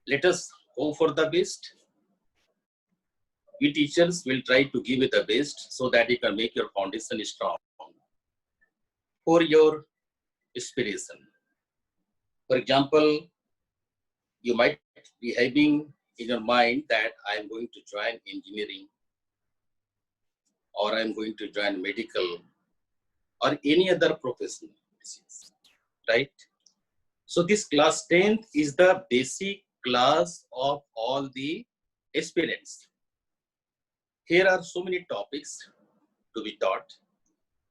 let us hope for the best. We teachers will try to give it the best so that you can make your foundation strong for your aspiration. For example, you might be having in your mind that I am going to join engineering, or I am going to join medical, or any other profession, right? So this class 10th is the basic class of all the aspirants. Here are so many topics to be taught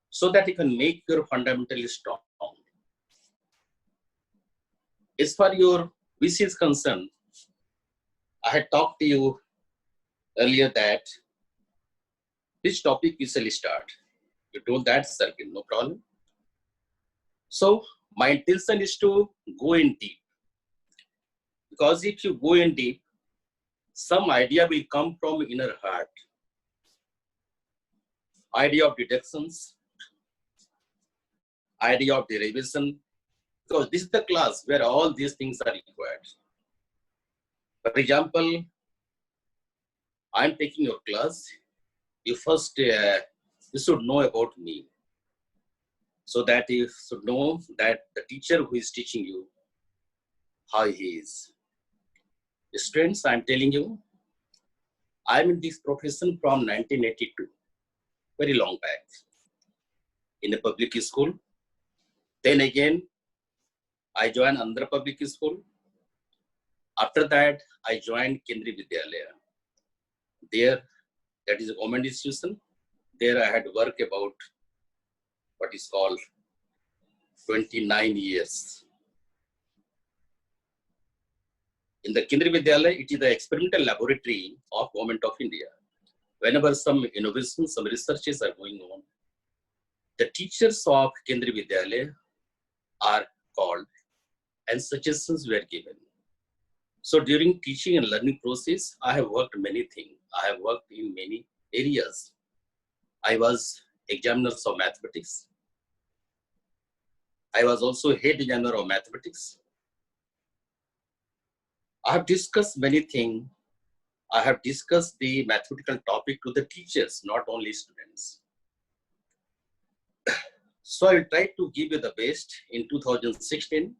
so that you can make your fundamentally strong. As far your wish is concerned, I had talked to you earlier that which topic we shall start. You told that circle, no problem. So my intention is to go in deep, because if you go in deep, some idea will come from inner heart. Idea of deductions, idea of derivation, because this is the class where all these things are required. For example, I'm taking your class. You first you should know about me, so that you should know that the teacher who is teaching you, how he is. Students, I'm telling you, I'm in this profession from 1982, very long back, in a public school. Then again, I joined Andhra Public School. After that, I joined Kendriya Vidyalaya. There, that is a government institution. There I had worked about what is called 29 years. In the Kendriya Vidyalaya, it is the experimental laboratory of Government of India. Whenever some innovations, some researches are going on, the teachers of Kendriya Vidyalaya are called and suggestions were given. So during teaching and learning process, I have worked many things. I have worked in many areas. I was examiner of mathematics. I was also head examiner of mathematics. I have discussed many things. I have discussed the mathematical topic to the teachers, not only students. So I will try to give you the best. In 2016,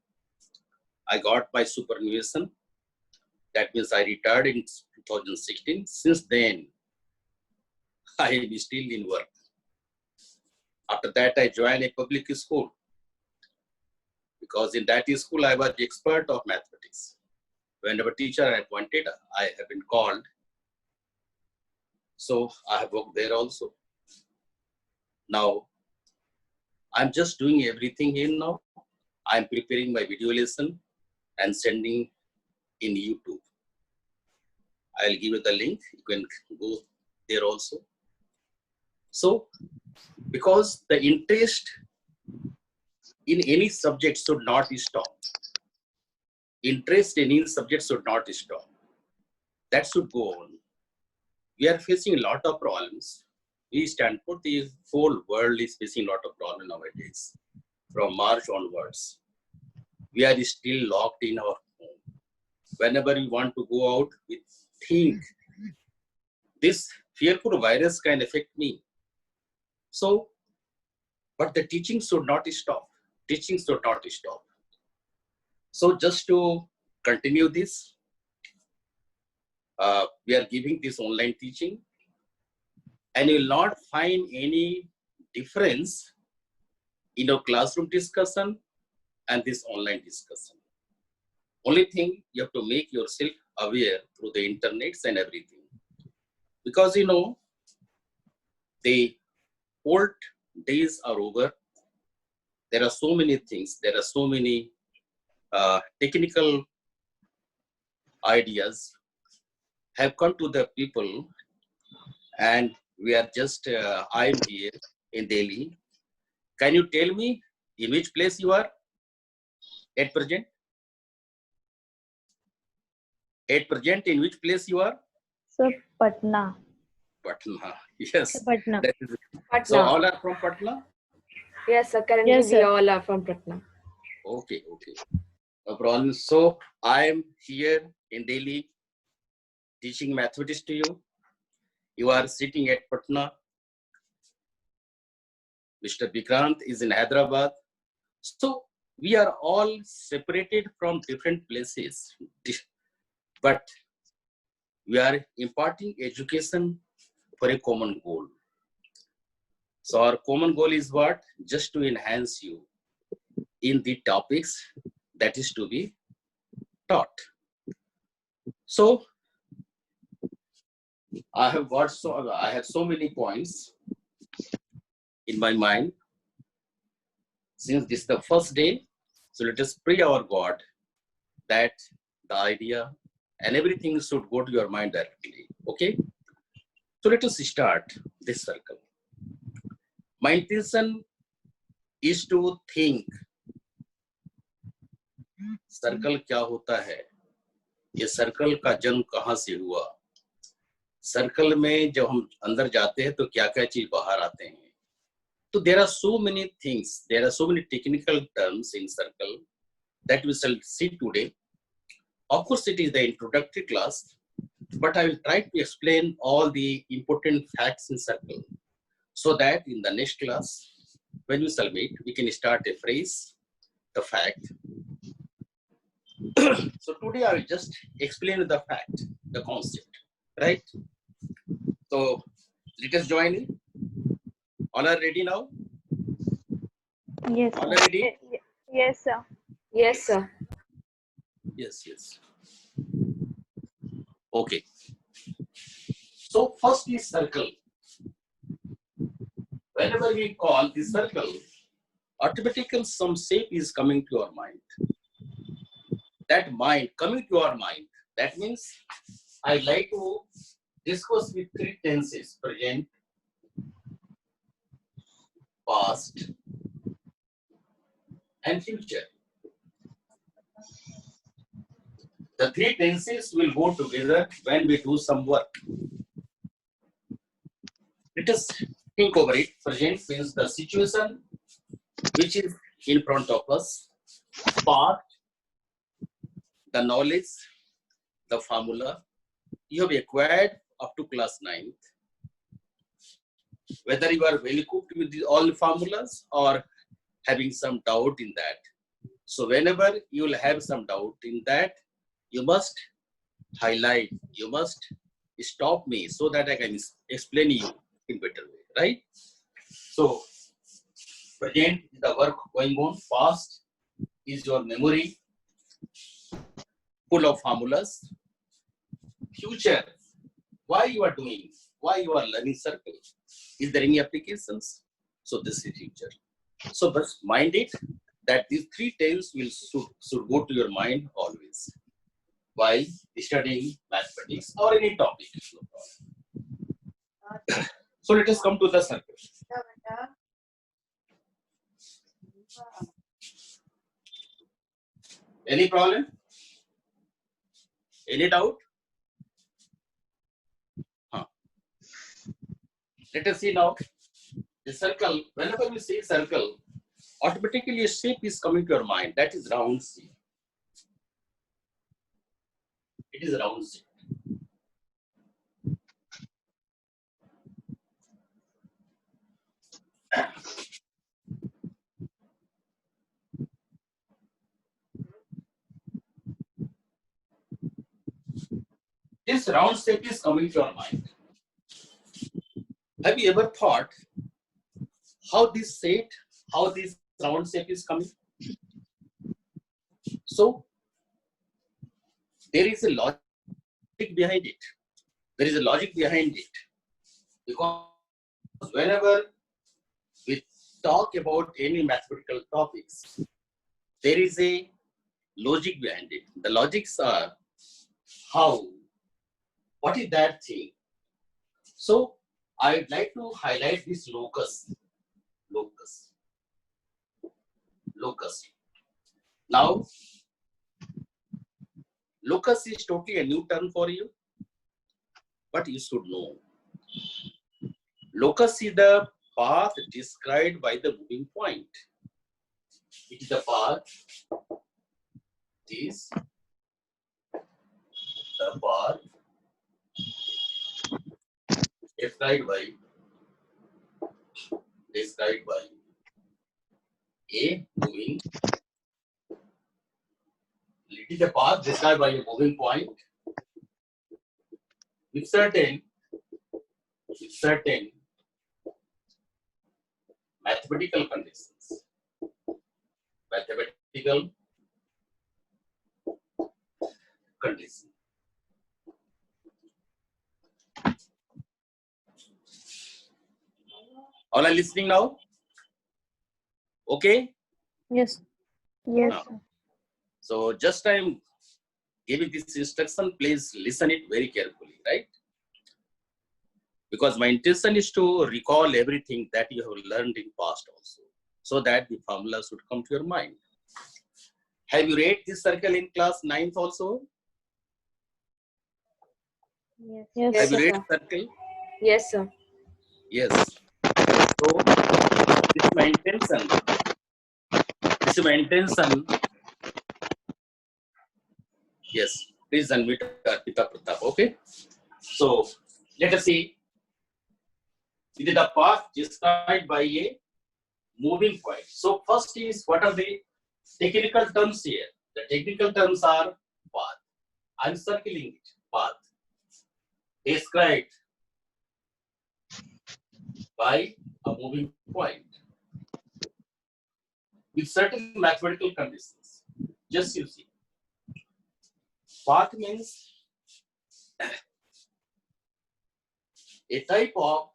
I got my superannuation. That means I retired in 2016. Since then, I am still in work. After that, I joined a public school, because in that school, I was the expert of mathematics. Whenever teacher I appointed, I have been called. So I have worked there also. Now, I'm just doing everything here now. I'm preparing my video lesson and sending in YouTube. I'll give you the link. You can go there also. So, because the interest in any subject should not stop. Interest in any subject should not stop. That should go on. We are facing a lot of problems. We stand for the whole world is facing a lot of problems nowadays. From March onwards, we are still locked in our home. Whenever we want to go out, we think this fearful virus can affect me. So, but the teaching should not stop. Teaching should not stop. So just to continue this, we are giving this online teaching, and you will not find any difference in your classroom discussion and this online discussion. Only thing, you have to make yourself aware through the internet and everything. Because you know, the old days are over. There are so many things, there are so many technical ideas have come to the people, and we are just, I am here in Delhi. Can you tell me in which place you are at present? At present, in which place you are? Sir, Patna. Patna. Yes. Patna. That is, Patna. so all are from Patna? Yes, sir. Currently, Yes, we sir. all are from Patna. Okay, okay. No problem. So I'm here in Delhi teaching mathematics to you. You are sitting at Patna. Mr. Vikrant is in Hyderabad. So we are all separated from different places, but we are imparting education for a common goal. So our common goal is what? Just to enhance you in the topics that is to be taught. So I have so many points in my mind. Since this is the first day, so let us pray our God that the idea and everything should go to your mind directly. Okay? So let us start this circle. My intention is to think circle क्या होता है, ये circle का जन्म कहाँ से हुआ, circle में जब हम अंदर जाते हैं तो क्या क्या चीज बाहर आते हैं. So there are so many things, there are so many technical terms in circle that we shall see today. Of course, it is the introductory class, but I will try to explain all the important facts in circle so that in the next class, when we shall meet, we can start a phrase, the fact. So today I will just explain the fact, the concept, right? So let us join in. All are ready now? Yes, All are ready? yes, sir. Yes, sir. Yes, yes. Okay. So first is circle. Whenever we call the circle, automatically some shape is coming to your mind. That mind coming to your mind, that means I like to discuss with three tenses: present, past, and future. The three tenses will go together when we do some work. Let us think over it. Present means the situation which is in front of us. Past, the knowledge, the formula you have acquired up to class 9th. Whether you are well equipped with all formulas or having some doubt in that. So whenever you will have some doubt in that, you must highlight, you must stop me so that I can explain you in better way, right? So present is the work going on. Past is your memory full of formulas. Future, why you are doing, why you are learning circle. Is there any applications? So this is future. So just mind it that these three terms should go to your mind always while studying mathematics or any topic. So let us come to the circle. Any problem? Any doubt? Let us see now. The circle, whenever we say circle, automatically a shape is coming to your mind. That is round shape. It is round shape. This round shape is coming to your mind. Have you ever thought how this round shape is coming? So there is a logic behind it. There is a logic behind it. Because whenever we talk about any mathematical topics, there is a logic behind it. The logics are how, what is that thing? So I'd like to highlight this locus. Now, locus is totally a new term for you, but you should know. Locus is the path described by the moving point. It is the path is the path described by a moving. It is a path described by a moving point with certain mathematical conditions. Mathematical conditions. All are listening now? Okay? Yes. Yes. Now, so just I'm giving this instruction, please listen it very carefully, right? Because my intention is to recall everything that you have learned in past also, so that the formulas would come to your mind. Have you read this circle in class 9th also? Yes. Yes, Have you read sir. circle? Yes, sir. Yes. So this is my intention. Yes. Please unmute Arpita Pratap. Okay. So let us see. It is the path described by a moving point. So first is, what are the technical terms here? The technical terms are path. I'm circling it. Path described by a moving point with certain mathematical conditions. Just you see. Path means a type of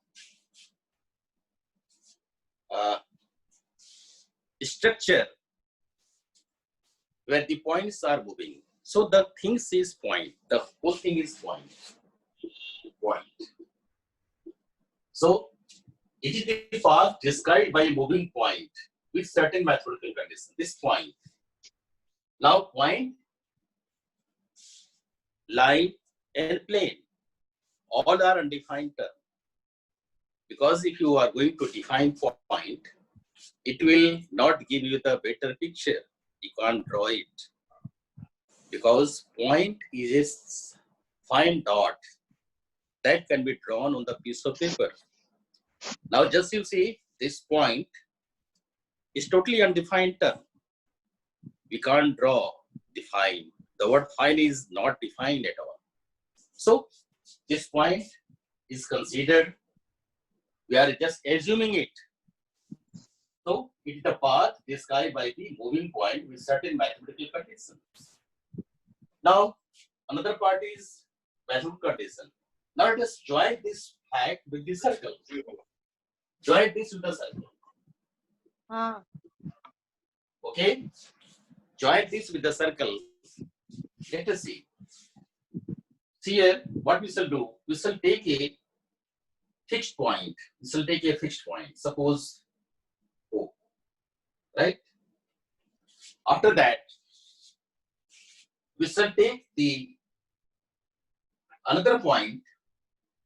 structure where the points are moving. So the things is point. The whole thing is point. So it is the path described by a moving point with certain mathematical conditions. This point. Now point, line, and plane all are undefined terms. Because if you are going to define point, it will not give you the better picture. You can't draw it. Because point is a fine dot that can be drawn on the piece of paper. Now just you see, this point is totally undefined term. We can't draw, define. The word fine is not defined at all. So this point is considered, we are just assuming it. So it is the path described by the moving point with certain mathematical conditions. Now another part is mathematical condition. Now let us join this fact with the circle. Join this with the circle. Okay? Join this with the circle. Let us see. See here, what we shall do? We shall take a fixed point. We shall take a fixed point. Suppose O. Right? After that, we shall take the another point.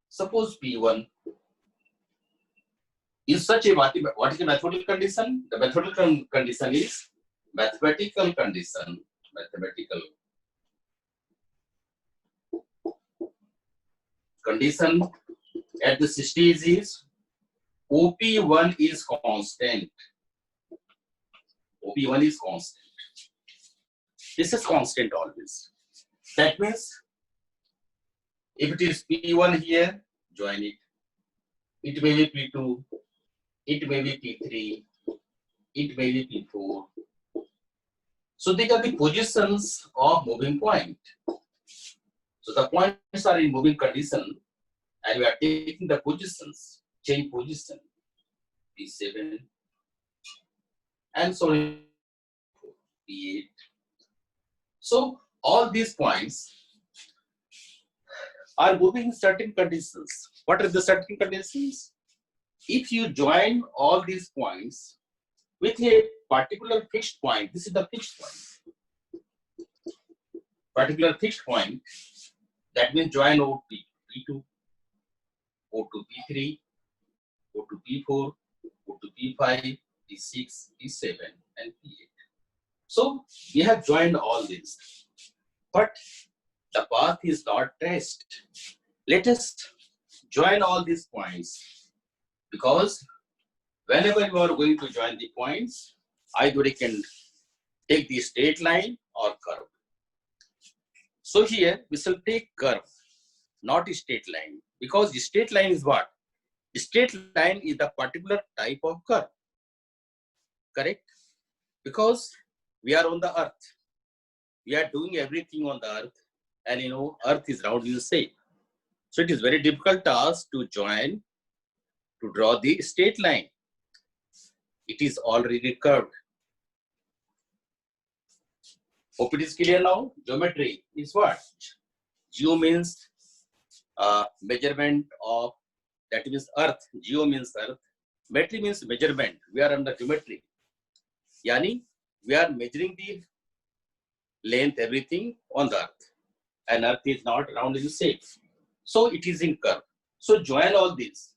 Suppose P1 is such a what is the mathematical condition? The mathematical condition is mathematical condition at the stage is OP1 is constant. OP1 is constant. This is constant always. That means if it is P1 here, join it. It may be P2, it may be P3, it may be P4. So these are the positions of moving point. So the points are in moving condition and we are taking the positions, change position, P7 and so on, P8. So all these points are moving in certain conditions. What are the certain conditions? If you join all these points with a particular fixed point, this is the fixed point. Particular fixed point, that means join O to P2, O to P3, O to P4, O to P5, P6, P7, and P8. So we have joined all these, but the path is not traced. Let us join all these points, because whenever you are going to join the points, either you can take the straight line or curve. So here we shall take curve, not a straight line, because the straight line is what? The straight line is the particular type of curve, correct? Because we are on the earth, we are doing everything on the earth, and earth is round in shape. So it is very difficult task to join, to draw the straight line. It is already curved. Hope it is clear now. Geometry is what? Geo means measurement of, that means earth. Geo means earth. Metry means measurement. We are under geometry. Yani, we are measuring the length, everything on the earth. And earth is not round in shape. So it is in curve. So join all this.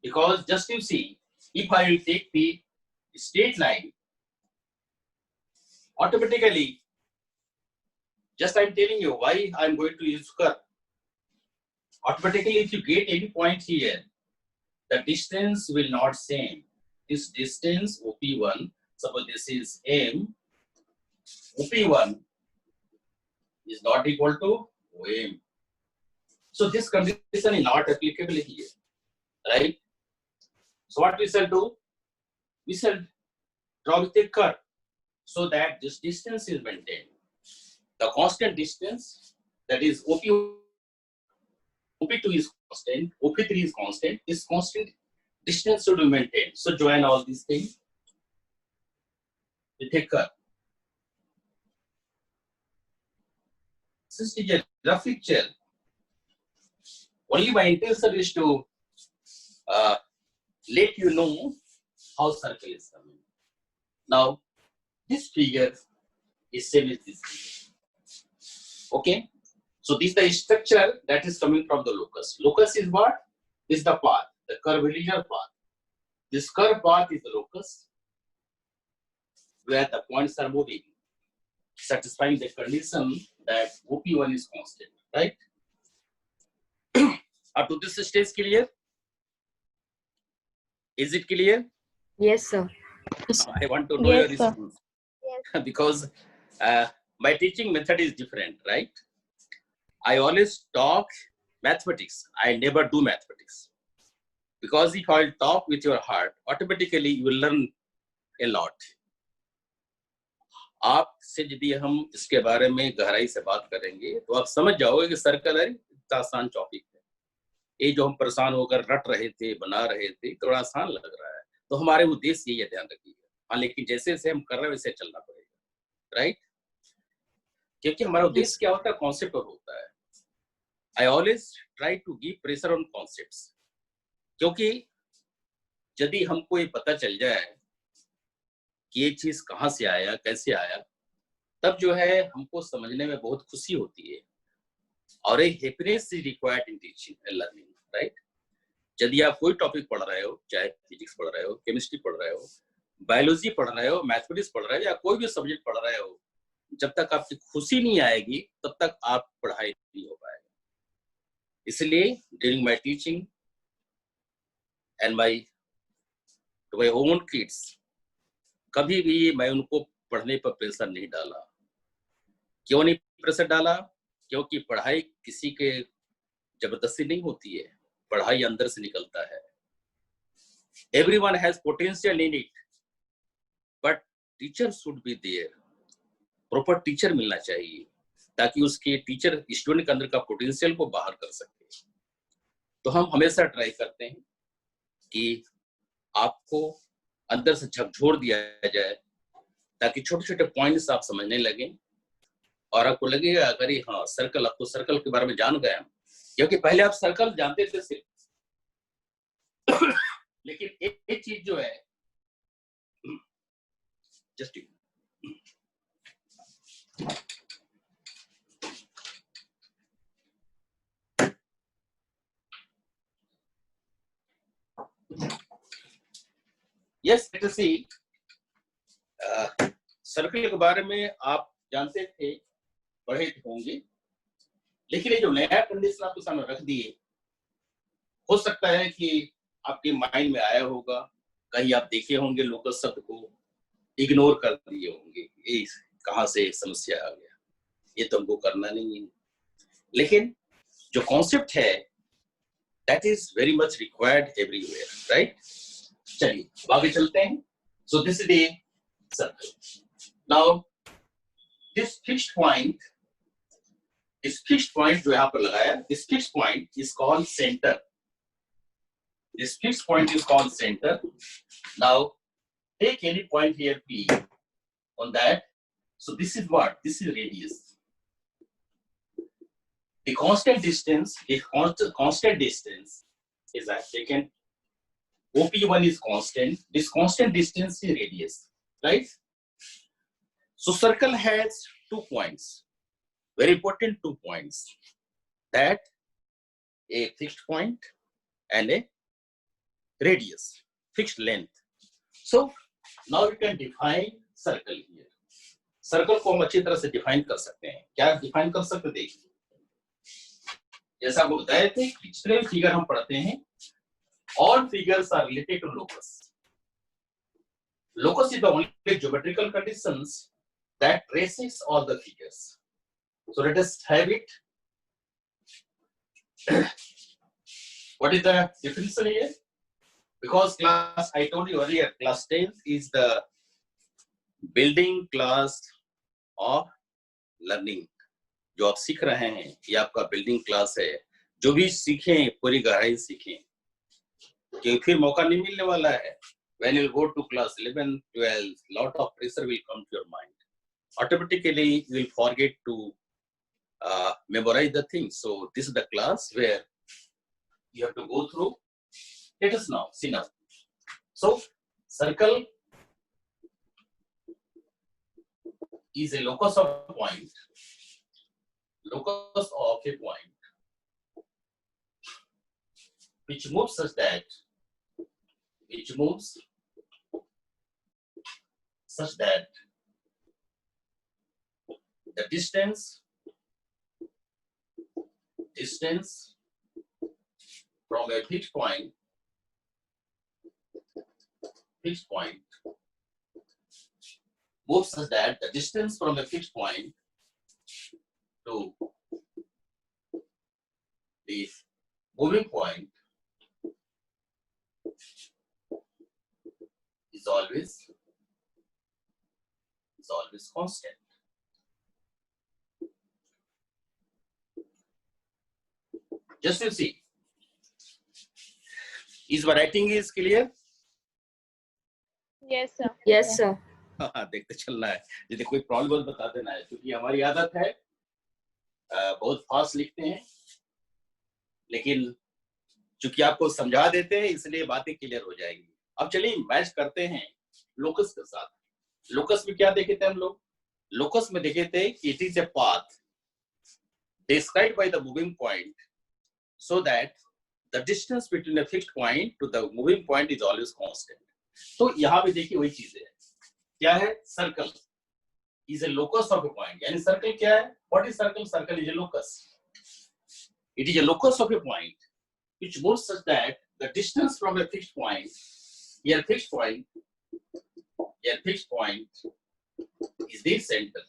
Because just you see, if I will take the straight line, automatically, just I'm telling you why I'm going to use curve. Automatically, if you get any point here, the distance will not same. This distance OP1, suppose this is M, OP1 is not equal to OM. So this condition is not applicable here, right? So what we shall do? We shall draw with a curve so that this distance is maintained. The constant distance, that is OP2 is constant, OP3 is constant. This constant distance should be maintained. So join all these things with a curve. Since it is a rough picture, only my intention is to let you know how circle is coming. Now, this figure is same as this figure. Okay? So this is the structure that is coming from the locus. Locus is what? This is the path, the curvilinear path. This curve path is the locus, where the points are moving, satisfying the condition that OP1 is constant, right? Up to this stage clear? Is it clear? Yes, sir. I want to know Yes, your sir. response. Because my teaching method is different, right? I always talk mathematics. I never do mathematics. Because if I talk with your heart, automatically you will learn a lot. आपसे यदि हम इसके बारे में गहराई से बात करेंगे तो आप समझ जाओगे कि सर्कल है इतना आसान टॉपिक है। ये जो हम परेशान होकर रट रहे थे, बना रहे थे, थोड़ा आसान लग रहा है। तो हमारे उद्देश्य यही है, ध्यान रखिएगा। हाँ, लेकिन जैसे जैसे हम कर रहे हैं वैसे चलना पड़ेगा, राइट? क्योंकि हमारा उद्देश्य क्या होता है? कॉन्सेप्ट होता है। I always try to give pressure on concepts, क्योंकि यदि हमको ये पता चल जाए कि ये चीज कहाँ से आया, कैसे आया, तब जो है हमको समझने में बहुत खुशी होती है। और एक happiness is required in teaching and learning, right? यदि आप कोई टॉपिक पढ़ रहे हो, चाहे फिजिक्स पढ़ रहे हो, केमिस्ट्री पढ़ रहे हो, बायोलॉजी पढ़ रहे हो, मैथमेटिक्स पढ़ रहे हो, या कोई भी सब्जेक्ट पढ़ रहे हो, जब तक आपकी खुशी नहीं आएगी तब तक आप पढ़ाई नहीं हो पाएगा। इसलिए during my teaching and my own kids, कभी भी मैं उनको पढ़ने पर प्रेशर नहीं डाला। क्यों नहीं प्रेशर डाला? क्योंकि पढ़ाई किसी के जबरदस्ती नहीं होती है, पढ़ाई अंदर से निकलता है। Everyone has potential in it, but teacher should be there. Proper teacher मिलना चाहिए ताकि उसके टीचर स्टूडेंट के अंदर का पोटेंशियल को बाहर कर सके। तो हम हमेशा ट्राई करते हैं कि आपको अंदर से झकझोर दिया जाए ताकि छोटे छोटे पॉइंट्स आप समझने लगे और आपको लगेगा अगर हाँ सर्कल, आपको सर्कल के बारे में जान गया, क्योंकि पहले आप सर्कल जानते थे सिर्फ लेकिन एक चीज जो है just yes, let us see circle के बारे में आप जानते थे, पढ़े होंगे, लेकिन ये जो नया कंडीशन आपके सामने रख दिए, हो सकता है कि आपके माइंड में आया होगा, कहीं आप देखे होंगे लोकस शब्द को इग्नोर कर दिए होंगे, ये कहाँ से समस्या आ गया, ये तो हमको करना नहीं है। लेकिन जो कॉन्सेप्ट है that is very much required everywhere, right? चलिए आगे चलते हैं। So this is the circle. Now this fixed point जो यहाँ पर लगाया, this fixed point is called centre. This fixed point is called center. Now take any point here P on that. So this is what? This is radius. The constant distance, if constant distance is taken, OP1 is constant. This constant distance is radius, right? So circle has 2 points, very important 2 points. That a fixed point and a radius, fixed length. So now you can define circle here. Circle को हम अच्छी तरह से define कर सकते हैं। क्या define कर सकते हैं? देखिए, जैसा आपको बताए थे, पिछले फिगर हम पढ़ते हैं, all figures are related to locus. Locus is the only geometrical conditions that traces all the figures. So let us have it. What is the definition here? Because class, I told you earlier, class 10 is the building class of learning. जो आप सीख रहे हैं, ये आपका building class है। जो भी सीखें, पूरी गहराई सीखें, क्योंकि फिर मौका नहीं मिलने वाला है। When you go to class 11, 12, lot of pressure will come to your mind. Automatically, you will forget to memorize the things. So this is the class where you have to go through. Let us now see now. So circle is a locus of a point. Locus of a point which moves such that the distance from a fixed point moves such that the distance from a fixed point to the moving point is always constant. Just to see, is my writing is clear? Yes, sir. Yes, sir. हाँ, देखते चलना है। यदि कोई problem बता देना है, क्योंकि हमारी आदत है बहुत फास्ट लिखते हैं, लेकिन चूंकि आपको समझा देते हैं इसलिए बातें क्लियर हो जाएंगी। अब चलिए मैच करते हैं लोकस के साथ। लोकस में क्या देखे थे हम लोग? लोकस में देखे थे it is a path described by the moving point so that the distance between a fixed point to the moving point is always constant. तो यहाँ पे देखिए वही चीज है। क्या है? Circle is a locus of a point. यानी सर्कल क्या है? What is circle? Circle is a locus. It is a locus of a point which moves such that the distance from a fixed point, here fixed point is the center.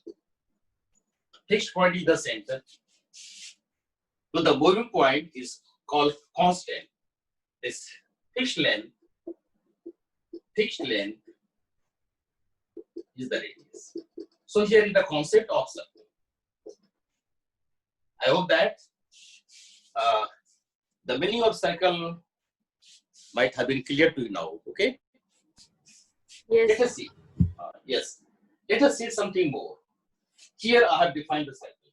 Fixed point is the center. So the moving point is called constant. This fixed length is the radius. So here is the concept of circle. I hope that the meaning of circle might have been clear to you now. Okay. Yes. Let us see. Yes. Let us see something more. Here I have defined the circle.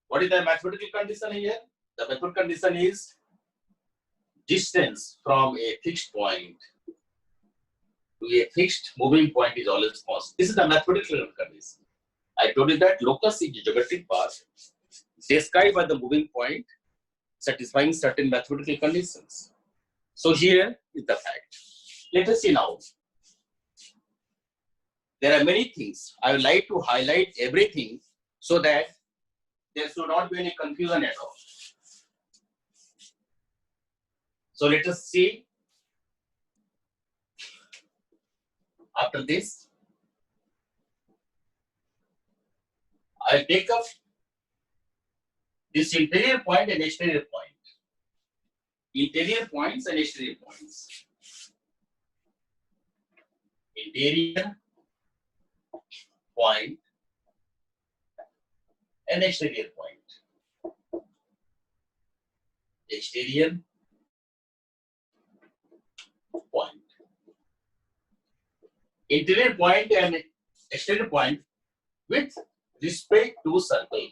What is the mathematical condition here? The mathematical condition is distance from a fixed point to a fixed moving point is always constant. This is the mathematical condition. I told you that locus is a geometric path described by the moving point satisfying certain mathematical conditions. So here is the fact. Let us see now. there are many things. I would like to highlight everything so that there should not be any confusion at all. So let us see after this. I'll take up this interior point and exterior point. Interior points and exterior points. Interior point and exterior point. Exterior point. Interior point and exterior point with respect to circle.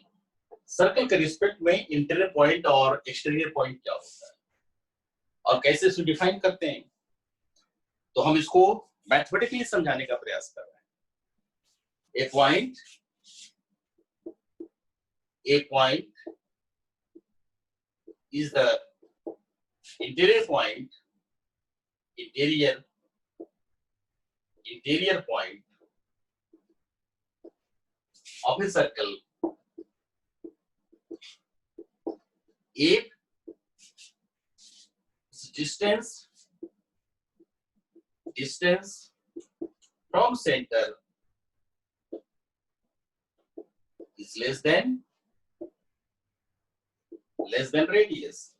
Circle के respect में interior point और exterior point क्या होता है और कैसे इसको define करते हैं, तो हम इसको मैथमेटिकली समझाने का प्रयास कर रहे हैं. A point is the interior point, interior point of a circle if distance from center is less than radius.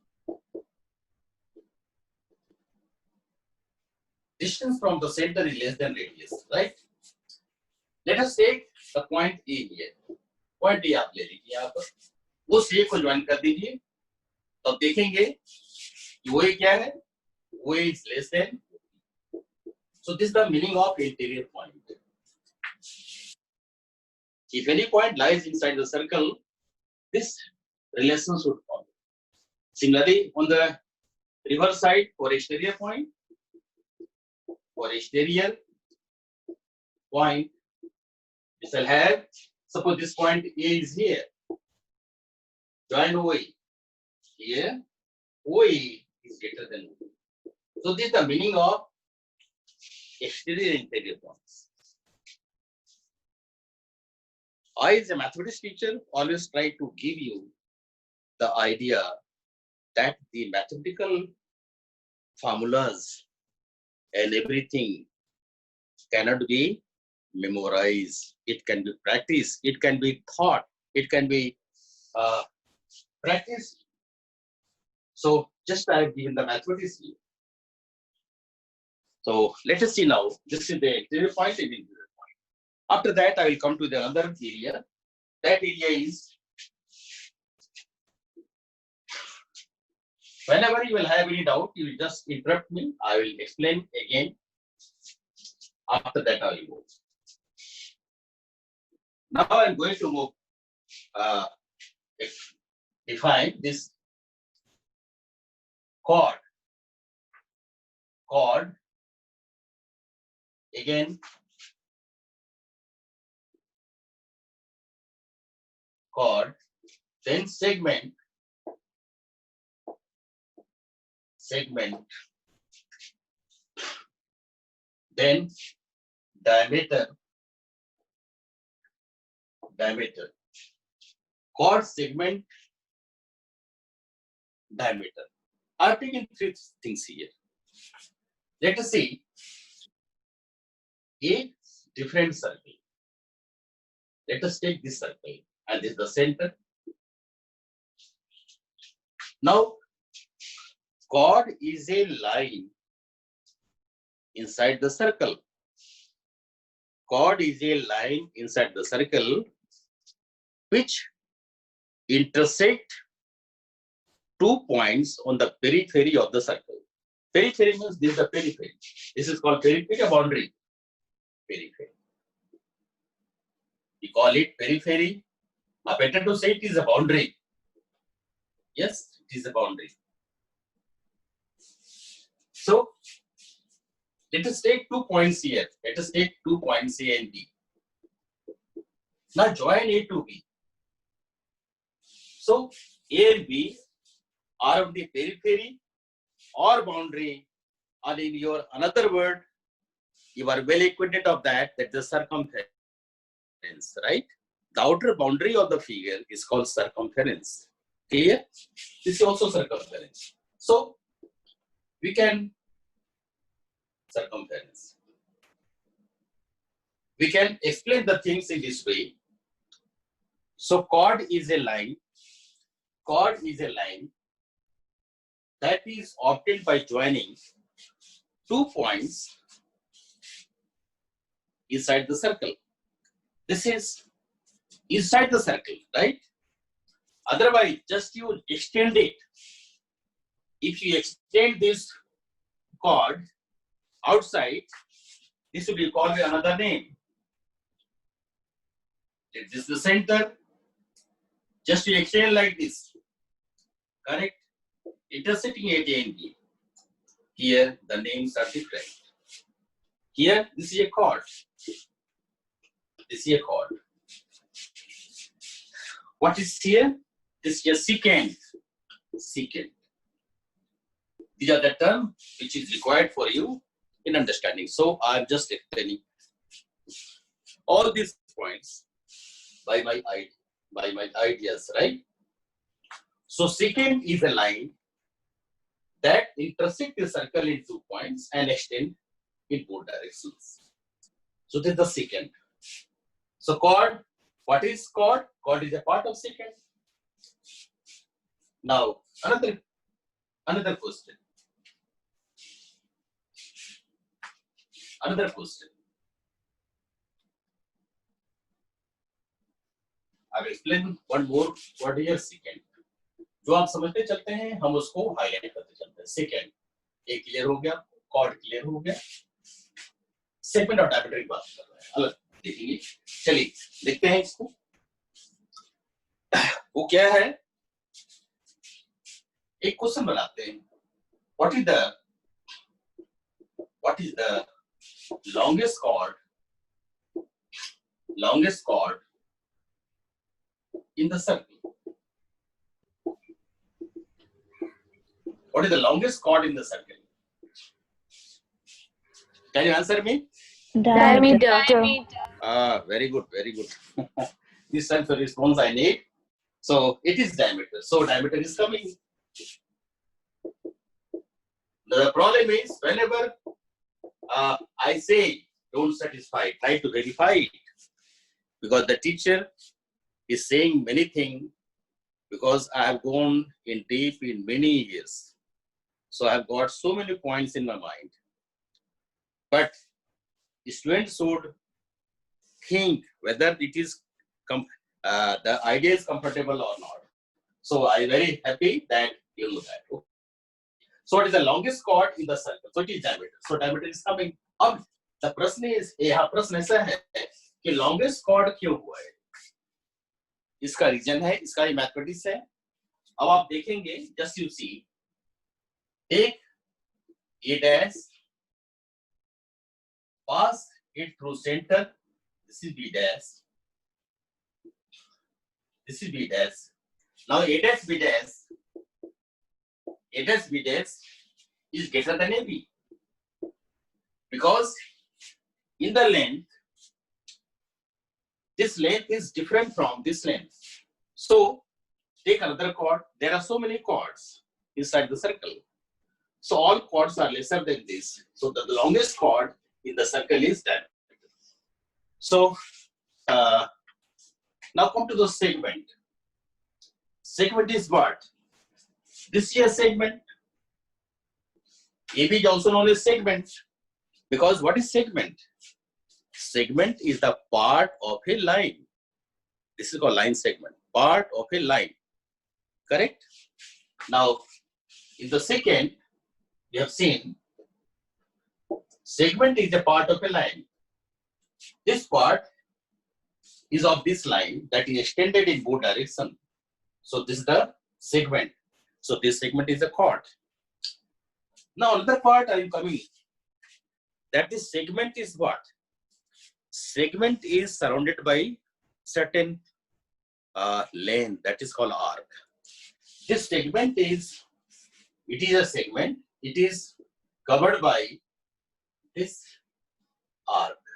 Distance from the center is less than radius, right? Let us take the point A here. Point A आप ले लीजिए यहाँ पर, उस A को join कर दीजिए, तब देखेंगे कि वो A क्या है, वो A is less than. So this is the meaning of interior point. If any point lies inside the circle, this relation should follow. Similarly, on the reverse side, for exterior point, we shall have, suppose this point A is here, join OA. Here, OA is greater than OA. So this is the meaning of exterior interior points. I, as a mathematics teacher, always try to give you the idea that the mathematical formulas and everything cannot be memorized. It can be practiced, it can be taught, it can be practiced. So just I have given the mathematics here. So let us see now. This is the exterior point and interior point. After that, I will come to the other area. That area is, whenever you will have any doubt, you will just interrupt me. I will explain again. After that, I will go. Now I am going to move, define this chord. Again, chord, then segment, then diameter, chord, segment, diameter. I have taken three things here. Let us see a different circle. Let us take this circle, and this is the center. Now, chord is a line inside the circle. Chord is a line inside the circle which intersect 2 points on the periphery of the circle. Periphery means this is the periphery. This is called periphery or boundary. Periphery. We call it periphery. Or better to say it is a boundary. Yes, it is a boundary. So let us take 2 points here. Let us take 2 points A and B. Now join A to B. So A and B are of the periphery or boundary, or in your another word, you are well acquainted of that, that the circumference, right? The outer boundary of the figure is called circumference. Clear? This is also circumference. So we can circumference. We can explain the things in this way. So chord is a line. Chord is a line that is obtained by joining 2 points inside the circle. This is inside the circle, right? Otherwise, just you extend it. If you extend this chord outside, this will be called another name. If this is the center, just you extend like this, correct? Intersecting at A and B. Here, the names are different. Here, this is a chord. This is a chord. What is here? This is a secant. Secant. These are the terms which is required for you in understanding. So I'm just explaining all these points by my ideas, right? So secant is a line that intersect the circle in 2 points and extend in both directions. So this is the secant. So chord, what is chord? Chord is a part of secant. Now another question. Another question. I will explain one more word here, secant. जो आप समझते चलते हैं हम उसको highlight करते चलते हैं. सेकेंड एक क्लियर हो गया, कॉर्ड क्लियर हो गया, सेगमेंट और डायमीटर की बात कर रहे हैं, अलग देखेंगे. चलिए देखते हैं इसको. वो क्या है, एक क्वेश्चन बनाते हैं. What is the longest chord in the circle? What is the longest chord in the circle? Can you answer me? Diameter. Very good, very good. This time for response I need. So it is diameter. So diameter is coming. The problem is whenever I say don't satisfy, try to verify it, because the teacher is saying many things, because I have gone in deep in many years. So I have got so many points in my mind. But students should think whether it is the idea is comfortable or not. So I am very happy that you know that. Okay. So what is the longest chord in the circle? So it is diameter. So diameter is coming. अब the प्रश्न is, यहाँ प्रश्न ऐसा है कि longest chord क्यों हुआ है? इसका रीजन है, इसका मैथमेटिक्स है. अब आप देखेंगे, just you see, take A dash, pass it through center. This is B dash. This is B dash. Now A dash B dash. A dash B dash is greater than AB, because in the length, this length is different from this length. So take another chord. There are so many chords inside the circle. So all chords are lesser than this. So the longest chord in the circle is that. So now come to the segment. Segment is what? This is a segment. AB is also known as segment. Because what is segment? Segment is the part of a line. This is called line segment. Part of a line. Correct? Now, in the second, we have seen segment is a part of a line. This part is of this line that is extended in both directions. So this is the segment. So this segment is a chord. Now another part I am coming. That this segment is what? Segment is surrounded by certain length that is called arc. This segment is, it is a segment. It is covered by this arc.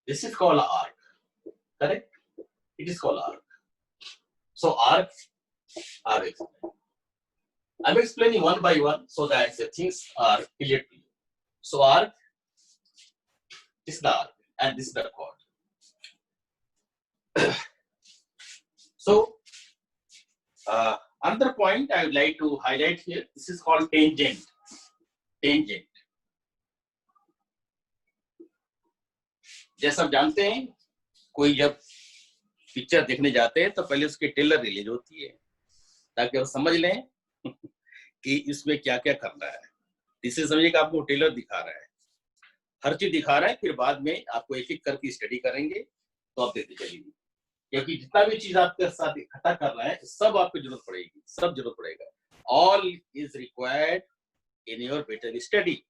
This is called arc. Correct? It is called arc. So arc, I'm explaining one by one so that the things are clear to you. So arc, this is the arc and this is the chord. So another point I would like to highlight here, this is called tangent. Tangent. जैसा आप जानते हैं, कोई जब picture देखने जाते हैं तो पहले उसकी ट्रेलर रिलीज होती है ताकि वो समझ लें कि इसमें क्या क्या करना है। इसे समझिए कि आपको ट्रेलर दिखा रहा है, हर चीज दिखा रहा है, फिर बाद में आपको एक एक करके स्टडी करेंगे तो आप देखते चलिए, क्योंकि जितना भी चीज आपके साथ इकट्ठा कर रहा है सब आपको जरूरत पड़ेगी, सब जरूरत पड़ेगा। All is required in your better study.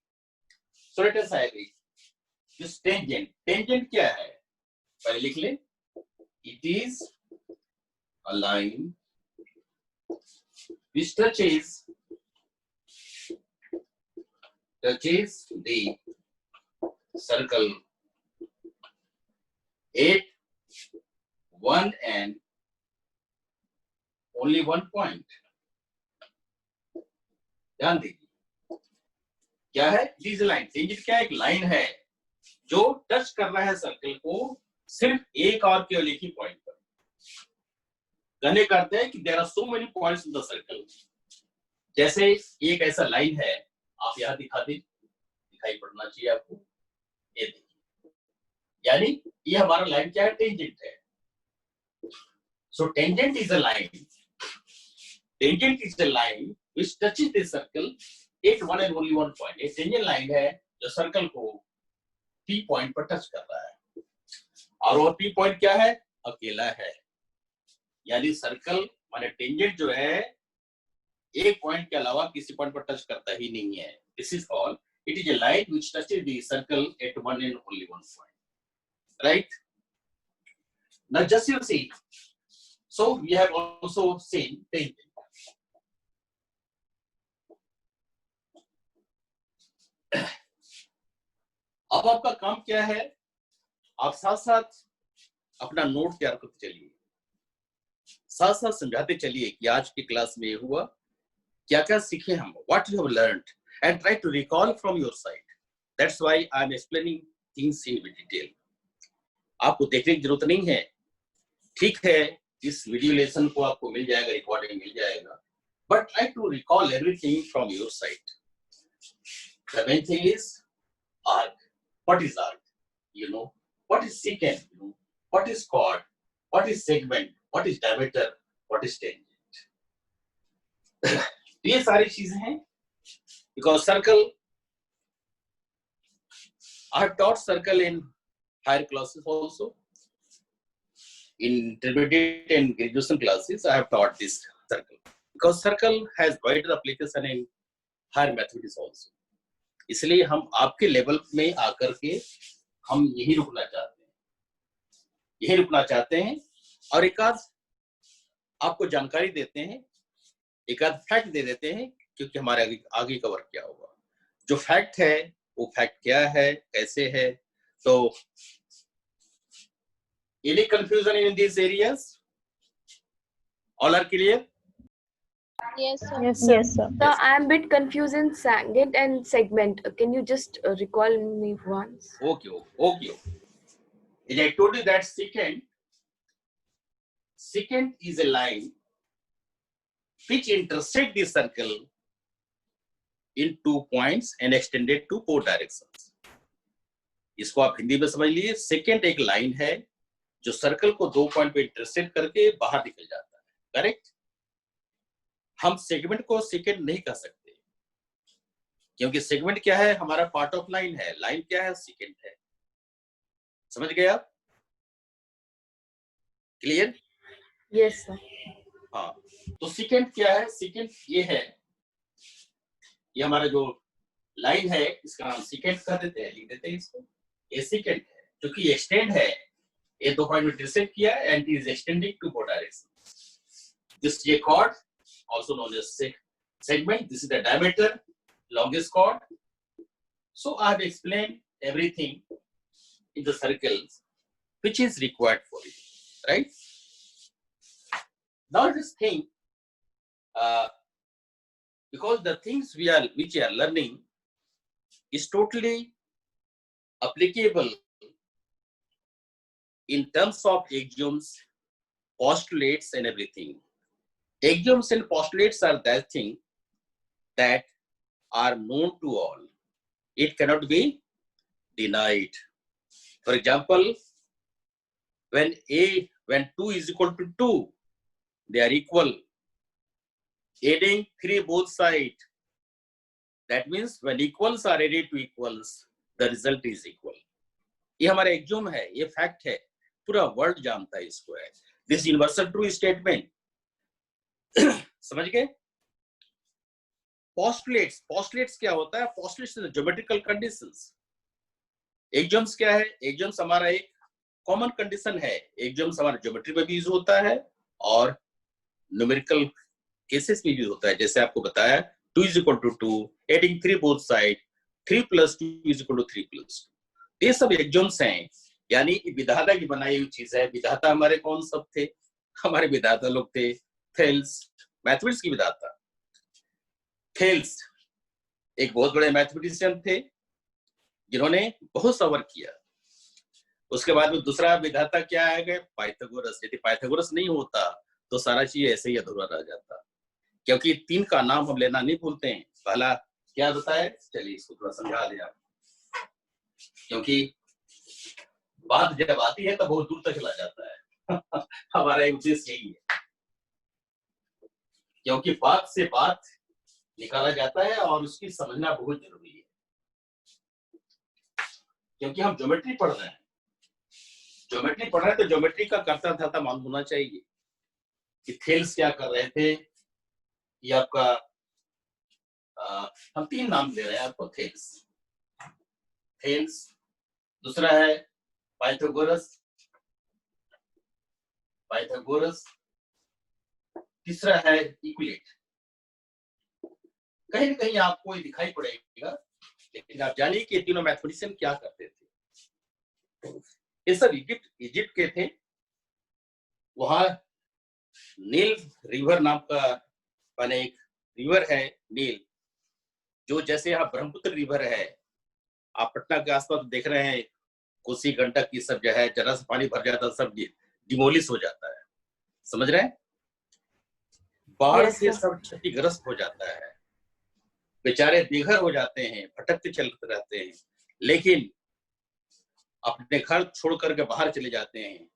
So let us agree this tangent. Tangent क्या है पहले लिख लें। It is a line which touches the circle at one and only one point. ध्यान दीजिए क्या है, दिस लाइन। टेंजेंट क्या है, एक लाइन है जो टच कर रहा है सर्कल को सिर्फ एक और केवल एक ही पॉइंट पर। कहने करते हैं कि there are so many points in the circle. जैसे एक ऐसा लाइन है, आप यहां दिखा दें, दिखाई पड़ना चाहिए आपको, ये देखिए, यानी ये हमारा लाइन क्या है, टेंजेंट है। So tangent is a line, tangent is a line which touches the circle at one and only one point. ये टेंजेंट लाइन है जो सर्कल को पी पॉइंट पर टच कर रहा है, और वो पी पॉइंट क्या है, अकेला है। यानी सर्कल माने टेंजेंट जो है एक पॉइंट के अलावा किसी पॉइंट पर टच करता ही नहीं है। This is called, it is a line which touches the circle at one and only one point, right? Now just you see, so we have also seen tangent. अब आपका काम क्या है, आप साथ साथ अपना नोट तैयार करते चलिए, साथ साथ समझाते चलिए कि आज की क्लास में ये हुआ, क्या क्या सीखे हम, what you have learned, and try to recall from your side. That's why I am explaining things in detail. आपको देखने की जरूरत नहीं है, ठीक है, इस वीडियो लेसन को आपको मिल जाएगा, रिकॉर्डिंग मिल जाएगा, but try to recall everything from your side. The main thing is arc. What is arc? You know, what is secant? You know, what is chord? What is segment? What is diameter? What is tangent? ये सारी चीजें हैं, because circle, I have taught circle in higher classes also. In intermediate and graduation classes, I have taught this circle, because circle has wider application in higher mathematics also. इसलिए हम आपके level में आकर के हम यही रुकना चाहते हैं, और एक आध आपको जानकारी देते हैं, एक आध फैक्ट दे देते हैं, क्योंकि हमारे आगे का वर्क क्या होगा। जो फैक्ट है वो फैक्ट क्या है, कैसे है। तो any confusion in this areas? All are clear? Yes, sir. Yes, sir. Yes, sir. So I'm a bit confused in tangent and segment. Can you just recall me once? Okay. As I told you that secant is a line which intersect the circle in 2 points and extended to 4 directions. इसको आप हिंदी में समझ लीजिए, second एक line है जो circle को 2 point पे इंटरसेक्ट करके बाहर निकल जाता है, करेक्ट? हम सेगमेंट को सेकेंड नहीं कह सकते, क्योंकि सेगमेंट क्या है, हमारा पार्ट ऑफ लाइन है, लाइन क्या है, सेकेंड है। समझ गए आप? क्लियर? Yes, sir. हाँ, तो सेकेंड क्या है? सेकेंड ये है, ये हमारा जो लाइन है इसका नाम सेकेंड कर देते हैं, लिख देते हैं इसको। ये सेकेंड है क्योंकि एक्सटेंड है, ये 2 पॉइंट में इंटरसेक्ट किया and is extending to 4 direction. This ये chord also known as segment. This is the diameter, longest chord. So I have explained everything in the circles which is required for it, right? Now this thing, because the things which we are learning is totally applicable in terms of axioms, postulates, and everything. Axioms and postulates are that thing that are known to all. It cannot be denied. For example, when 2 is equal to 2, they are equal. Adding 3 both sides, that means when equals are added to equals, the result is equal. ये हमारा axiom है, ये fact है, पूरा world जानता है इसको है. This universal true statement. समझ गए? पोस्टुलेट्स क्या होता है? Postulates geometrical conditions. एक्सियोम्स क्या है? एक्सियोम्स हमारा एक कॉमन कंडीशन है. एक्सियोम्स हमारा ज्योमेट्री में भी यूज होता है और न्यूमेरिकल केसेस में भी होता है. जैसे आपको बताया 2 is equal to 2, adding 3 both side, 3 plus 2 is equal to 3 plus 2. ये सब एक्सियोम्स हैं, यानी विधाता की बनाई हुई चीज है. विधाता हमारे कौन सब थे? हमारे विधाता लोग थे थेल्स, मैथमेटिक्स की विधाता. थेल्स एक बहुत बड़े मैथमेटिशियन थे जिन्होंने बहुत सा वर्क किया. उसके बाद में दूसरा विधाता क्या आ गए? पाइथागोरस. यदि पाइथागोरस नहीं होता तो सारा चीज ऐसे ही अधूरा रह जाता. क्योंकि 3 का नाम हम लेना नहीं भूलते हैं. पहला क्या बताए? चलिए इसको थोड़ा समझा दें आप, क्योंकि बात जब आती है तो बहुत दूर तक चला जाता है. हमारा एक उद्देश्य यही है, क्योंकि बात से बात निकाला जाता है और उसकी समझना बहुत जरूरी है. क्योंकि हम ज्योमेट्री पढ़ रहे हैं, तो ज्योमेट्री का कर्ता धर्ता मालूम होना चाहिए कि थेल्स क्या कर रहे थे. ये आपका हम 3 नाम दे रहे हैं आपको. थेल्स, दूसरा है पाइथागोरस, तीसरा है यूक्लिड. कहीं न कहीं आपको ये दिखाई पड़ेगा, लेकिन आप जानिए कि तीनों मैथमेटिशियन क्या करते थे. ये सब इजिप्ट के थे. वहां नील रिवर नाम का माने एक रिवर है नील, जो जैसे यहाँ ब्रह्मपुत्र रिवर है, आप पटना के आसपास देख रहे हैं, कोसी गंडक की सब जो है जरा सा पानी भर जाता है, सब डिमोलिश हो जाता है. समझ रहे हैं? बाढ़ से सब क्षतिग्रस्त हो जाता है, बेचारे बेघर हो जाते हैं, भटकते चलते रहते हैं, लेकिन अपने घर छोड़ करके बाहर चले जाते हैं.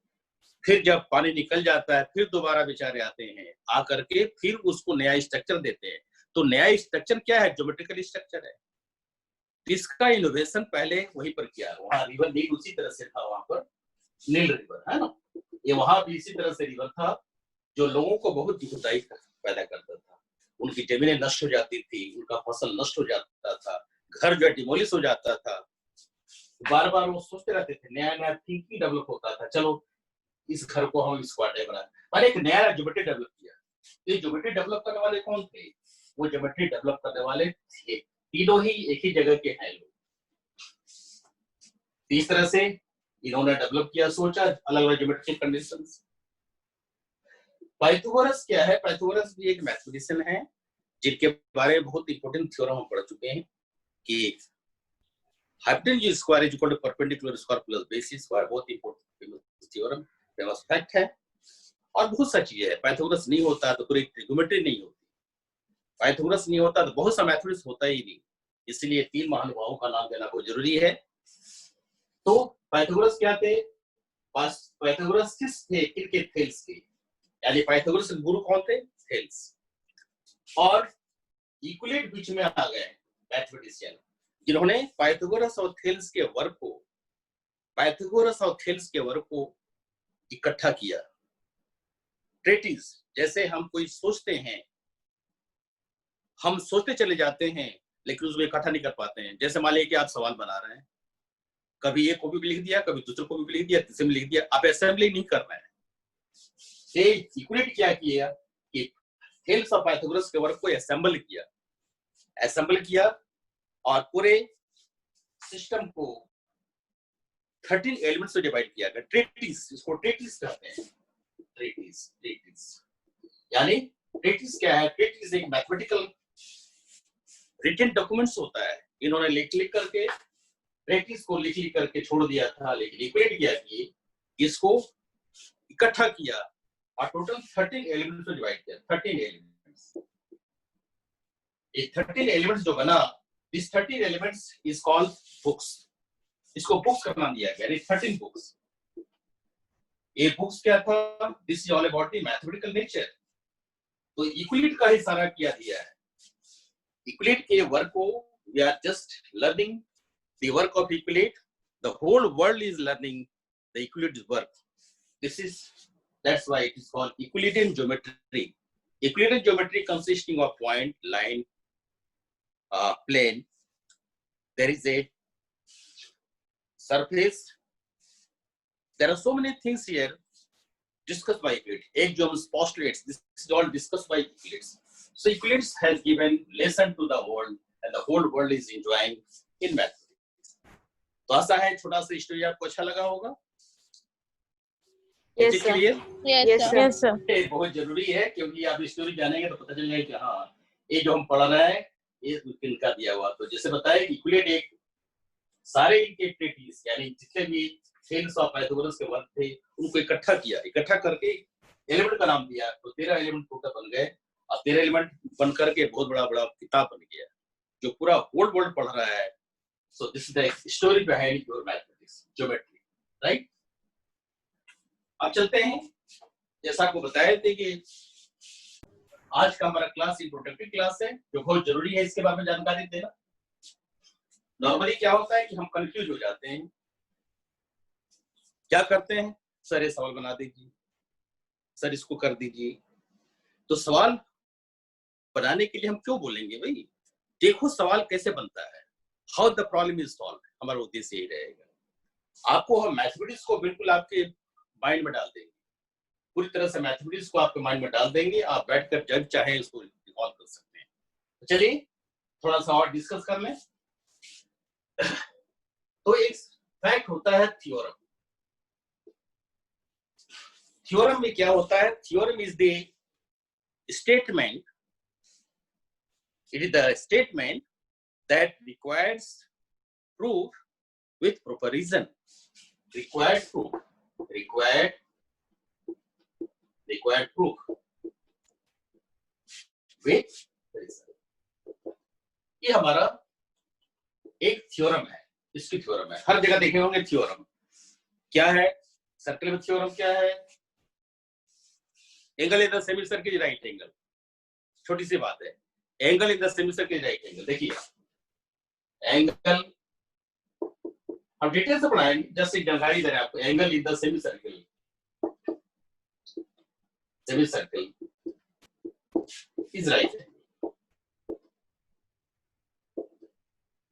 फिर जब पानी निकल जाता है, फिर दोबारा बेचारे आते हैं, आकर के फिर उसको नया स्ट्रक्चर देते हैं. तो नया स्ट्रक्चर क्या है? ज्योमेट्रिकल स्ट्रक्चर है. इसका इनोवेशन पहले वहीं पर किया. वहां रिवर नील उसी तरह से था, वहां पर नील रिवर है ना, ये वहां भी इसी तरह से रिवर था, जो लोगों को बहुत दुखदायी पैदा करता था. उनकी जमीनें नष्ट हो जाती थी, उनका फसल नष्ट हो जाता था, घर जो डिमोलिश हो जाता था. बार बार वो सोचते रहते थे, नया नया थिंकिंग डेवलप होता था, चलो इस घर को हम स्क्वायर बनाए, और एक नया ज्योमेट्री डेवलप किया. ये ज्योमेट्री डेवलप करने वाले कौन थे? वो ज्योमेट्री डेवलप करने वाले थे तीनों ही एक ही जगह के हैं लोग. इस तरह से इन्होंने डेवलप किया, सोचा अलग अलग ज्योमेट्रिक कंडीशंस. पाइथागोरस क्या है? पाइथागोरस भी एक मैथमेटिशियन है जिनके बारे में बहुत इंपॉर्टेंट थ्योरम हम पढ़ चुके हैं कि hypotenuse square is equal to perpendicular square plus basis square. बहुत इंपॉर्टेंट थ्योरम, फेमस फैक्ट है. और बहुत सा चीजें है. पाइथागोरस नहीं होता तो पूरी ट्रिग्नोमेट्री नहीं होती. पाइथागोरस नहीं होता तो बहुत सा मैथमेटिक्स होता ही नहीं. इसलिए 3 महानुभावों का नाम देना बहुत जरूरी है. तो पाइथागोरस क्या थे? पाइथागोरस किस थे? किनके? थेल्स के. यानी पाइथागोरस के गुरु कौन थे? थेल्स. और यूक्लिड बीच में आ गए मैथमेटिशियन, जिन्होंने पाइथागोरस और थेल्स के वर्क को इकट्ठा किया. ट्रेटिस, जैसे हम कोई सोचते हैं, हम सोचते चले जाते हैं लेकिन उसको इकट्ठा नहीं कर पाते हैं. जैसे मान लीजिए कि आप सवाल बना रहे हैं, कभी एक को भी लिख दिया, कभी दूसरे को भी लिख दिया, तीसरे में लिख दिया, आप असेंबली नहीं कर रहे हैं. यूक्लिड क्या किया कि थेल्स और पाइथागोरस के वर्क को असेंबल किया और पूरे सिस्टम को 13 एलिमेंट्स में डिवाइड किया गया। ट्रेटिस, इसको ट्रेटिस कहते हैं। ट्रेटिस यानी ट्रेटिस क्या है? ट्रेटिस एक मैथमेटिकल रिटन डॉक्यूमेंट्स होता है। इन्होंने लिख करके ट्रेटिस को लिख करके छोड़ दिया था, लेकिन इक्वेट किया कि इसको इकट्ठा किया और टोटल 13 एलिमेंट्स में डिवाइड किया। 13 एलिमेंट्स, ये 13 एलिमेंट्स जो बना, this 13 elements is called books. इसको बुक्स का नाम दिया गया, 13 बुक्स। ये बुक्स क्या था? This is all about the mathematical nature. तो यूक्लिड का ही सारा किया दिया है। यूक्लिड के वर्क को we are just learning the work of Euclid. The whole world is learning the Euclid's work. This is, that's why it is called Euclidean geometry. Euclidean geometry consisting of point, line, plane. There is a surface. There are so many things here discussed by Euclid. एक जो हम postulates, this is all discussed by Euclid. So Euclid has given lesson to the world, and the whole world is enjoying in mathematics. तो ऐसा है, छोटा सा story आपको अच्छा लगा होगा? Yes, sir. Yes, sir. ये बहुत जरूरी है, क्योंकि आप स्टोरी जानेंगे तो पता चलेगा कि हाँ, ये जो हम पढ़ रहे हैं ये इनका दिया हुआ। तो जैसे बताया, यूक्लिड एक सारे इनके ट्रेटिस यानी जितने भी थियरीज ऑफ पाइथागोरस के वर्क थे उनको इकट्ठा किया, इकट्ठा करके एलिमेंट का नाम दिया। तो 13 एलिमेंट टोटल बन गए और 13 एलिमेंट बन करके बहुत बड़ा किताब बन गया जो पूरा होल वर्ल्ड पढ़ रहा है। So this is the story behind your mathematics geometry, right? अब चलते हैं, जैसा आपको बताए थे कि आज का हमारा क्लास इंट्रोडक्टरी क्लास है, जो बहुत जरूरी है इसके बारे में जानकारी देना। नॉर्मली क्या होता है कि हम कंफ्यूज हो जाते हैं, क्या करते हैं, सर ये सवाल बना दीजिए, सर इसको कर दीजिए। तो सवाल बनाने के लिए हम क्यों बोलेंगे भाई? देखो सवाल कैसे बनता है, how the problem is solve, हमारा उद्देश्य यही रहेगा। आपको हम मैथमेटिक्स को बिल्कुल आपके माइंड में डाल देंगे, पूरी तरह से मैथमेटिक्स को आपके माइंड में डाल देंगे। आप बैठकर जब चाहे इसको रिकॉल कर सकते हैं। तो चलिए थोड़ा सा और डिस्कस कर लें। तो एक फैक्ट होता है थ्योरम। थ्योरम में क्या होता है? Theorem is the statement, it is the statement that requires proof with proper reason. Required proof with reason. ये हमारा एक थ्योरम है, इसकी थ्योरम है। हर जगह देखे होंगे थ्योरम क्या है। सर्कल में थ्योरम क्या है? Angle in the semi circle right angle, छोटी सी बात है। Angle in the semi circle right angle, देखिए एंगल हम डिटेल से पढ़ाएंगे, जस्ट एक जानकारी दे रहे हैं आपको। Angle in the semi circle is right.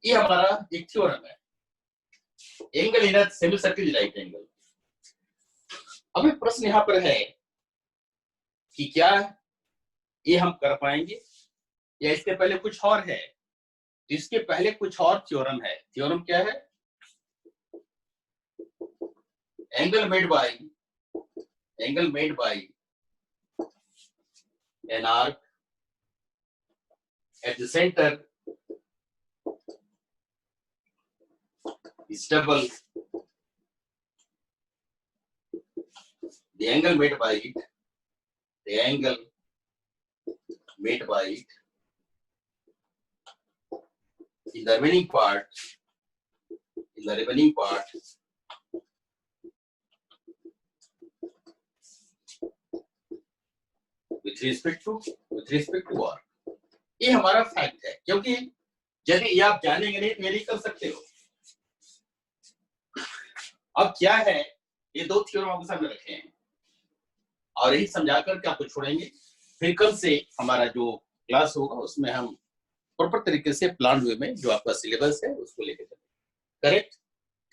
ये हमारा एक थ्योरम है, angle in the semi circle is right angle. अब एक प्रश्न यहां पर है कि क्या ये हम कर पाएंगे या इसके पहले कुछ और है? इसके पहले कुछ और थ्योरम है। थ्योरम क्या है? Angle made by an arc at the center is double the angle made by it, in the remaining part with respect to arc। ये हमारा फैक्ट है, क्योंकि यदि ये आप जानेंगे नहीं तो ये नहीं कर सकते हो। अब क्या है, ये दो थ्योरम आपके सामने रखे हैं और यही समझा कर आपको छोड़ेंगे। फिर कल से हमारा जो क्लास होगा उसमें हम प्रॉपर तरीके से प्लान वे में जो आपका सिलेबस है उसको लेकर चलेंगे। करेक्ट?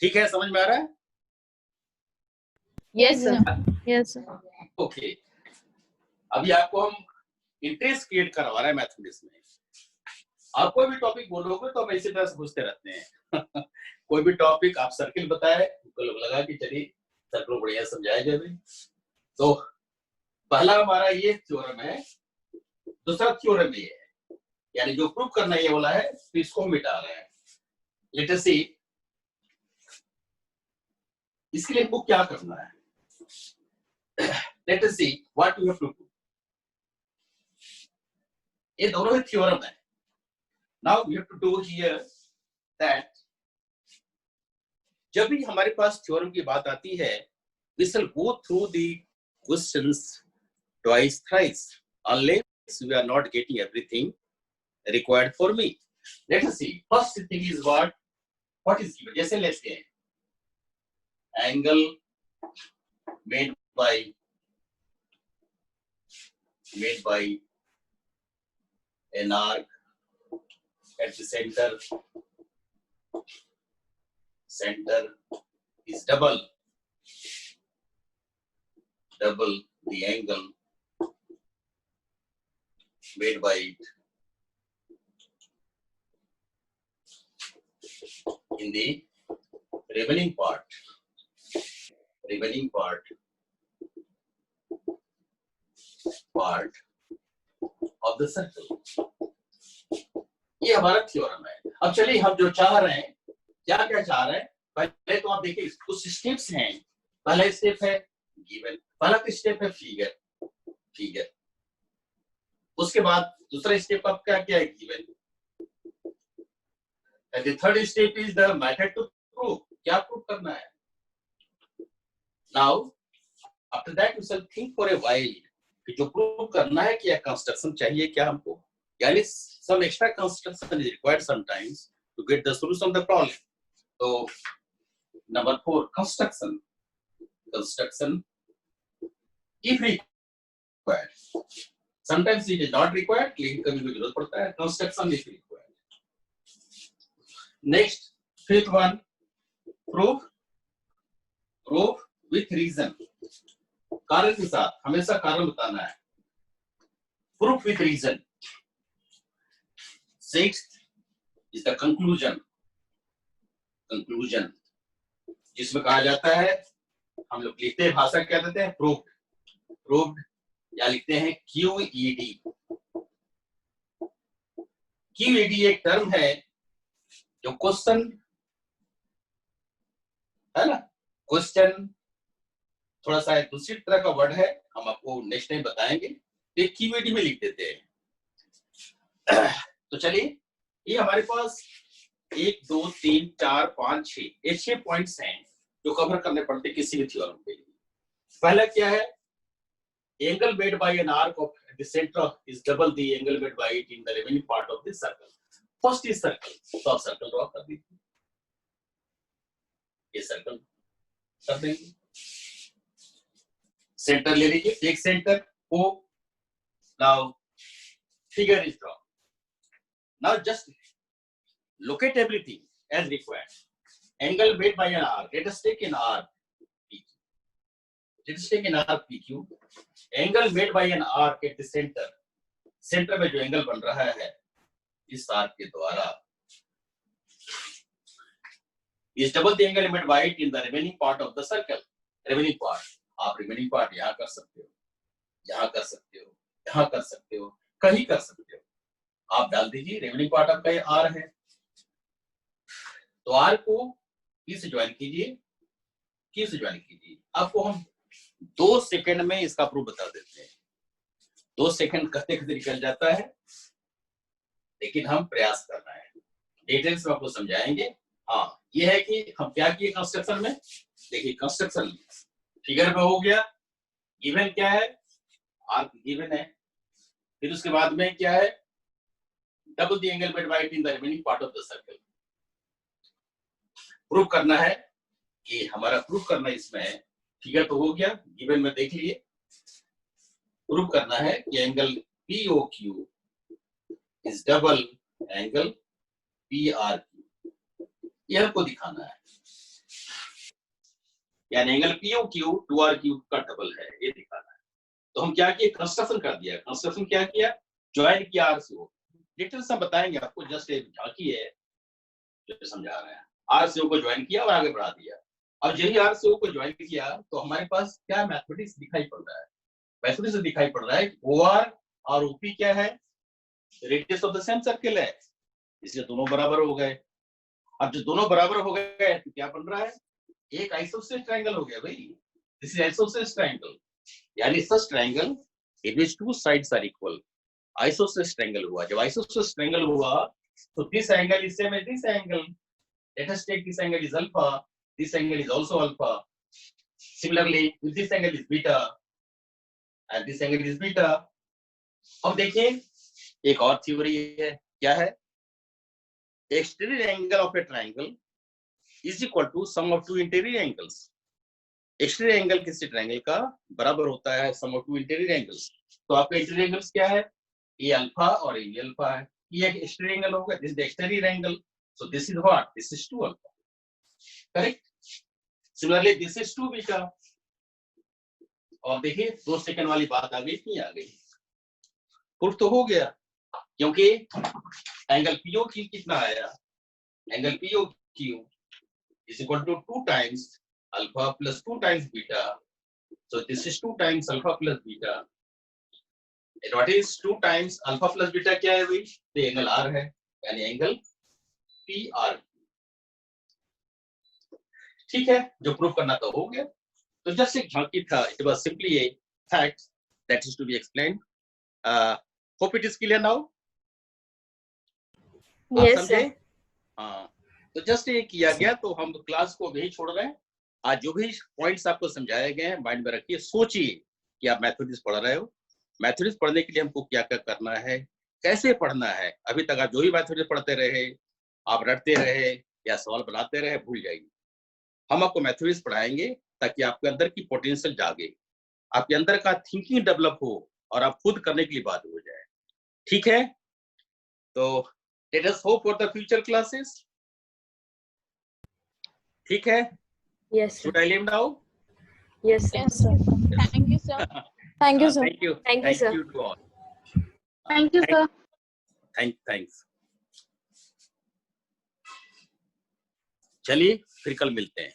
ठीक है, समझ में आ रहा है? Yes, sir. Yes, sir. Okay, अभी आपको हम इंटरेस्ट क्रिएट करवा रहे हैं मैथमेटिक्स में। आप कोई भी टॉपिक बोलोगे तो हम इसी तरह से पूछते रहते हैं। कोई भी टॉपिक आप सर्किल बताए, उनको लगा कि चलिए सर को बढ़िया समझाया जाए। तो पहला हमारा ये थ्योरम है, दूसरा थ्योरम ये है, यानी जो प्रूव करना ये वाला है तो इसको मिटा रहे हैं। लेट अस सी, इसके लिए हमको क्या करना है। Let us see what we have to do. ये दोनों ही थ्योरम है। Now we have to do here that जब भी हमारे पास थ्योरम की बात आती है, we shall go through the questions twice, thrice, unless we are not getting everything required for me. Let us see. First thing is what is given. जैसे let's say angle made by an arc at the center is double the angle made by it in the remaining part of the circle. ये हमारा theorem है। अब चलिए हम जो चाह रहे हैं, क्या क्या चाह रहे हैं, पहले तो आप देखिए कुछ स्टेप्स हैं। पहला स्टेप है गिवन, पहला स्टेप है फिगर। उसके बाद दूसरा स्टेप आप क्या क्या है given, and the third step is the method to prove, क्या प्रूव करना है। now after that we shall think for a while कि जो प्रूव करना है क्या कंस्ट्रक्शन चाहिए क्या हमको, यानी some extra construction is required sometimes to get the solution of the problem. So number 4, construction if required, sometimes it is not required, लेकिन कभी-कभी जरूरत पड़ता है construction if required. Next, fifth one, proof with reason, कारण के साथ, हमेशा कारण बताना है, proof with reason. Sixth is the conclusion, जिसमें कहा जाता है, हम लोग लिखते हैं भाषा क्या देते हैं proved या लिखते हैं QED। QED एक टर्म है जो क्वेश्चन है ना, क्वेश्चन थोड़ा सा दूसरी तरह का वर्ड है, हम आपको नेक्स्ट टाइम बताएंगे। तो QED में लिख देते हैं। तो चलिए, ये हमारे पास 1 2 3 4 5 6 ये 6 पॉइंट्स हैं जो कवर करने पड़ते किसी भी थ्योरम के लिए। पहला क्या है, angle made by an arc of the centre is double the angle made by it in the remaining part of this circle. First is circle, तो आप सर्कल ड्रॉ कर दीजिए, ये सर्कल कर देंगे। सेंटर ले लीजिए, एक centre O, now figure is draw. Now just locate everything as required. Angle made by an arc. Let us take an arc PQ. Angle made by an arc at the center. Center में जो angle बन रहा है इस arc के द्वारा is double the angle made by it in the remaining part of the circle. Remaining part, आप remaining part यहाँ कर सकते हो, यहाँ कर सकते हो, यहाँ कर सकते हो, कहीं कर सकते हो। आप डाल दीजिए remaining part आपका ये R है, तो आर को P से ज्वाइन कीजिए, Q से ज्वाइन कीजिए। आपको हम 2 सेकंड में इसका प्रूफ बता देते हैं। 2 सेकंड कहते कहते निकल जाता है, लेकिन हम प्रयास कर रहे हैं, डिटेल्स में आपको समझाएंगे। हाँ, ये है कि हम क्या किए कंस्ट्रक्शन में। देखिए कंस्ट्रक्शन फिगर में हो गया, गिवन क्या है, आर्क गिवन है, फिर उसके बाद में क्या है, double the angle made by it in the remaining part of the circle. Proof करना है, ये हमारा प्रूफ करना इसमें है, फिगर तो हो गया, गिवन में देख लिए। प्रूफ करना है कि angle POQ is double angle PRQ, ये हमको दिखाना है, यानी एंगल POQ 2RQ का डबल है, ये दिखाना है। तो हम क्या किए, कंस्ट्रक्शन कर दिया। कंस्ट्रक्शन क्या किया, ज्वाइन किया RCO। डिटेल्स हम बताएंगे आपको, जस्ट एक झांकी है जो समझा रहे हैं। RCO को ज्वाइन किया और आगे बढ़ा दिया। अब JERCO को ज्वाइन किया तो हमारे पास क्या मैथमेटिक्स दिखाई पड़ रहा है, मैथमेटिक्स दिखाई पड़ रहा है। OR और OP क्या है, radius of the same circle है, इसलिए दोनों बराबर हो गए। अब जो दोनों बराबर हो गए तो क्या बन रहा है, एक आइसोसेलेस ट्रायंगल हो गया भाई, दिस इज आइसोसेलेस ट्रायंगल, यानी such triangle in which two sides are equal, isosceles triangle हुआ। जब आइसोसेलेस ट्रायंगल हुआ तो this angle is same as this angle, let us take this angle is alpha, this angle is also alpha, similarly with this angle is beta and this angle is beta। अब देखिए एक और theory है, क्या है, exterior angle of a triangle is equal to sum of two interior angles। exterior angle किसी triangle का बराबर होता है sum of two interior angles। तो आपका इंटीरियर एंगल्स क्या है, ये अल्फा और ये अल्फा है, ये एक एक्सटीरियर एंगल होगा, this is the exterior angle, so this is what, this is 2 alpha, correct। similarly this is 2 beta। और देखिए 2 सेकंड वाली बात आ गई, नहीं आ गई, प्रूफ तो हो गया, क्योंकि एंगल POQ कितना आया, angle POQ is equal to 2 times alpha plus 2 times beta, so this is 2 times alpha plus beta। and what is 2 times alpha plus beta क्या है भाई, तो एंगल R है, यानी एंगल PR। ठीक है, जो प्रूफ करना था हो गया। तो जस्ट एक झांकी था, it was simply a fact that is to be explained. Hope it is clear now. Yes, sir. हाँ, तो जस्ट ये किया गया, तो हम क्लास को वही छोड़ रहे हैं। आज जो भी पॉइंट्स आपको समझाए गए हैं माइंड में रखिए, सोचिए कि आप मैथमेटिक्स पढ़ रहे हो, मैथमेटिक्स पढ़ने के लिए हमको क्या क्या करना है, कैसे पढ़ना है। अभी तक आप जो भी मैथमेटिक्स पढ़ते रहे, आप रटते रहे या सवाल बनाते रहे, भूल जाइए। हम आपको मैथमेटिक्स पढ़ाएंगे ताकि आपके अंदर की पोटेंशियल जागे, आपके अंदर का थिंकिंग डेवलप हो और आप खुद करने के लिए बात हो जाए। ठीक है, तो let us hope for the future classes. ठीक है, Yes, sir. Should I leave now? Yes, sir. Yes, sir. Thank you, sir. Thank you, sir. Thank you. Thank you, sir. Thank you to all. Thank you, sir. Thanks. चलिए फिर कल मिलते हैं।